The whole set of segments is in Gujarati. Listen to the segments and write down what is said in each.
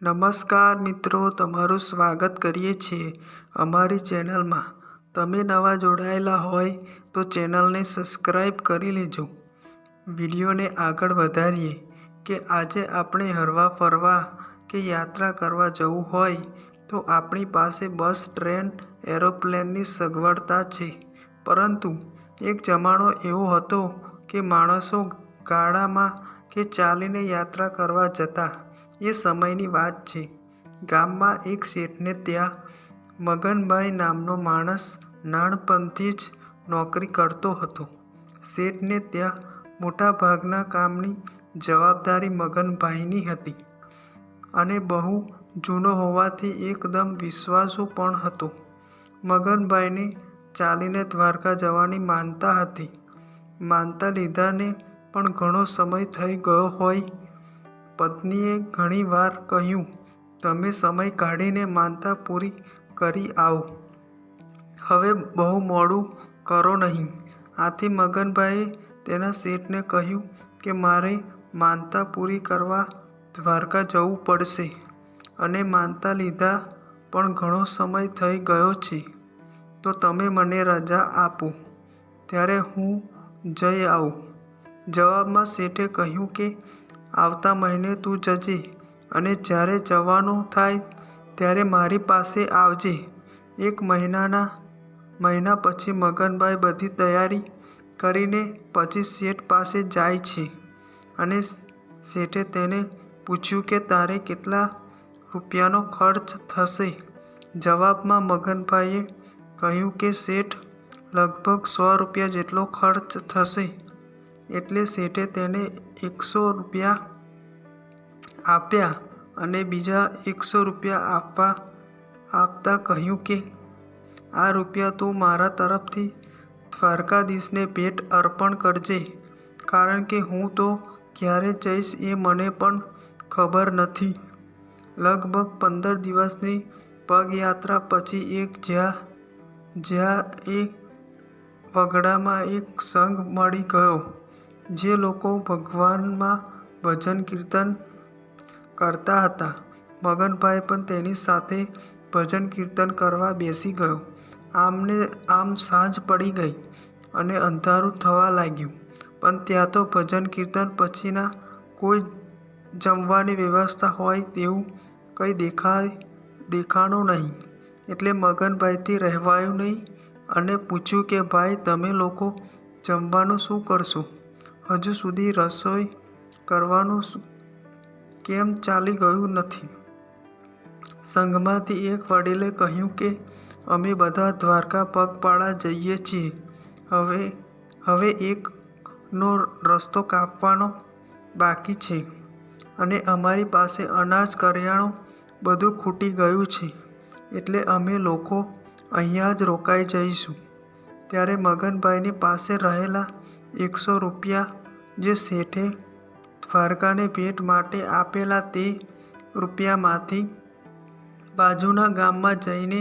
નમસ્કાર મિત્રો, તમારું સ્વાગત કરીએ છીએ અમારી ચેનલમાં. તમે નવા જોડાયેલા હોય તો ચેનલને સબસ્ક્રાઈબ કરી લેજો. વિડીયોને આગળ વધારીએ કે આજે આપણે હરવા ફરવા કે યાત્રા કરવા જવું હોય તો આપણી પાસે બસ, ટ્રેન, એરોપ્લેનની સગવડતા છે. પરંતુ એક જમાનો એવો હતો કે માણસો ગાડામાં કે ચાલીને યાત્રા કરવા જતા. એ સમયની વાત છે. ગામમાં એક શેઠને ત્યાં મગનભાઈ નામનો માણસ નાનપણથી જ નોકરી કરતો હતો. શેઠને ત્યાં મોટાભાગના કામની જવાબદારી મગનભાઈની હતી અને બહુ જૂનો હોવાથી એકદમ વિશ્વાસુ પણ હતો. મગનભાઈને ચાલીને દ્વારકા જવાની માનતા હતી. માનતા લીધાને પણ ઘણો સમય થઈ ગયો હોય. પત્નીએ ઘણી વાર કહ્યું, તમે સમય કાઢીને માનતા પૂરી કરી આવો. હવે બહુ મોડું કરો નહીં. આથી મગનભાઈએ તેના શેઠને કહ્યું કે મારે માનતા પૂરી કરવા દ્વારકા જવું પડશે અને માનતા લીધા પણ ઘણો સમય થઈ ગયો છે. તો તમે મને રજા આપો, ત્યારે હું જઈ આવું. જવાબમાં શેઠે કહ્યું કે આવતા મહિને તું જજે અને જ્યારે જવાનું થાય ત્યારે મારી પાસે આવજે. એક મહિના પછી મગનભાઈ બધી તૈયારી કરીને પછી શેઠ પાસે જાય છે અને શેઠે તેને પૂછ્યું કે તારે કેટલા રૂપિયાનો ખર્ચ થશે? જવાબમાં મગનભાઈએ કહ્યું કે શેઠ, લગભગ 100 રૂપિયા જેટલો ખર્ચ થશે. એટલે શેઠે તેને 100 રૂપિયા આપ્યા અને બીજા 100 રૂપિયા આપતા કહ્યું કે આ રૂપિયા તું મારા તરફથી દ્વારકાધીશને ભેટ અર્પણ કરજે, કારણ કે હું તો ક્યારે જઈશ એ મને પણ ખબર નથી. લગભગ 15 દિવસની પગયાત્રા પછી જ્યાં એ વગડામાં એક સંઘ મળી ગયો, જે લોકો ભગવાનમાં ભજન કીર્તન કરતા હતા. મગનભાઈ પણ તેની સાથે ભજન કીર્તન કરવા બેસી ગયો. આમ સાંજ પડી ગઈ અને અંધારું થવા લાગ્યું. પણ ત્યાં તો ભજન કીર્તન પછીના કોઈ જમવાની વ્યવસ્થા હોય તેવું કંઈ દેખાણું નહીં. એટલે મગનભાઈથી રહેવાયું નહીં અને પૂછ્યું કે ભાઈ, તમે લોકો જમવાનું શું કરશો? હજુ સુધી રસોઈ કરવાનું કેમ ચાલી ગયું નથી? સંઘમાંથી એક વડીલે કહ્યું કે અમે બધા દ્વારકા પગપાળા જઈએ છીએ. હવે એકનો રસ્તો કાપવાનો બાકી છે અને અમારી પાસે અનાજ કરિયાણું બધું ખૂટી ગયું છે. એટલે અમે લોકો અહીંયા જ રોકાઈ જઈશું. ત્યારે મગનભાઈની પાસે રહેલા 100 રૂપિયા, જે શેઠે દ્વારકાને ભેટ માટે આપેલા, તે રૂપિયામાંથી બાજુના ગામમાં જઈને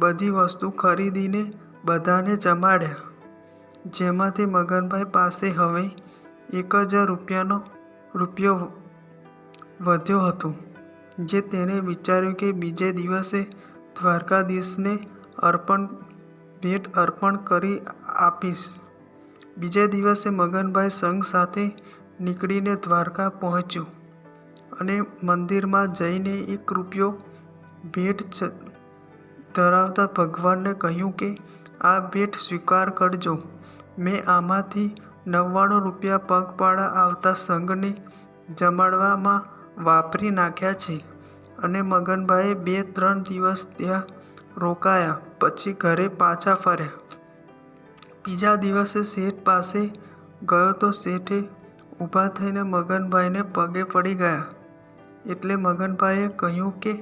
બધી વસ્તુ ખરીદીને બધાને જમાડ્યા. જેમાંથી મગનભાઈ પાસે હવે 1000 રૂપિયો વધ્યો હતો, જે તેણે વિચાર્યું કે બીજે દિવસે દ્વારકાધીશને ભેટ અર્પણ કરી આપીશ. બીજે દિવસે મગનભાઈ સંઘ સાથે નીકળીને દ્વારકા પહોંચ્યો અને મંદિરમાં જઈને 1 રૂપિયો ભેટ ધરાવતા ભગવાનને કહ્યું કે આ ભેટ સ્વીકાર કરજો. મેં આમાંથી 99 રૂપિયા પગપાળા આવતા સંઘને જમાડવામાં વાપરી નાખ્યા છે. અને મગનભાઈ 2-3 દિવસ ત્યાં રોકાયા પછી ઘરે પાછા ફર્યા. બીજા દિવસે શેઠ પાસે ગયો તો શેઠે ઊભા થઈને મગનભાઈને પગે પડી ગયા. એટલે મગનભાઈએ કહ્યું કે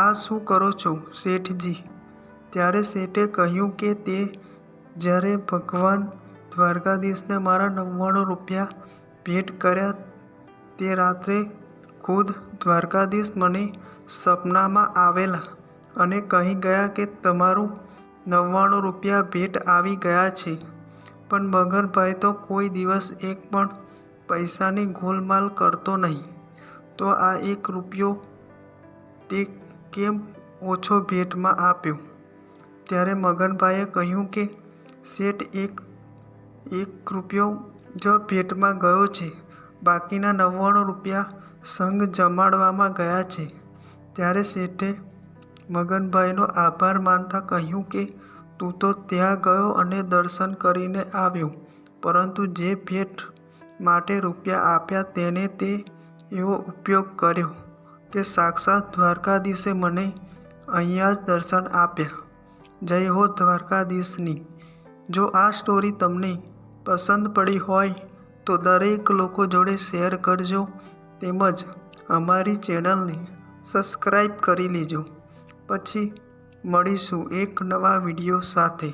આ શું કરો છો શેઠજી? ત્યારે શેઠે કહ્યું કે તે જ્યારે ભગવાન દ્વારકાધીશને મારા 99 રૂપિયા ભેટ કર્યા, તે રાત્રે ખુદ દ્વારકાધીશ મને સપનામાં આવેલા અને કહી ગયા કે તમારું 99 રૂપિયા ભેટ આવી ગયા છે. પણ મગનભાઈ તો કોઈ દિવસ એક પણ પૈસાની ગોલમાલ કરતો નહીં. તો આ 1 રૂપિયો તે કેમ ઓછો ભેટમાં આપ્યો? ત્યારે મગનભાઈએ કહ્યું કે શેઠ, એક રૂપિયો જ ભેટમાં ગયો છે. બાકીના 99 રૂપિયા સંઘ જમાડવામાં ગયા છે. ત્યારે શેઠે મગનભાઈનો આભાર માનતા કહ્યું કે તું તો ત્યાં ગયો અને દર્શન કરીને આવ્યો, પરંતુ જે ભેટ માટે રૂપિયા આપ્યા તેને તે એવો ઉપયોગ કર્યો કે સાક્ષાત દ્વારકાધીશે મને અહીંયા જ દર્શન આપ્યા. જય હો દ્વારકાધીશની. જો આ સ્ટોરી તમને પસંદ પડી હોય તો દરેક લોકો જોડે શેર કરજો, તેમજ અમારી ચેનલને સબસ્ક્રાઈબ કરી લેજો. પછી મળીશું એક નવા વિડીયો સાથે.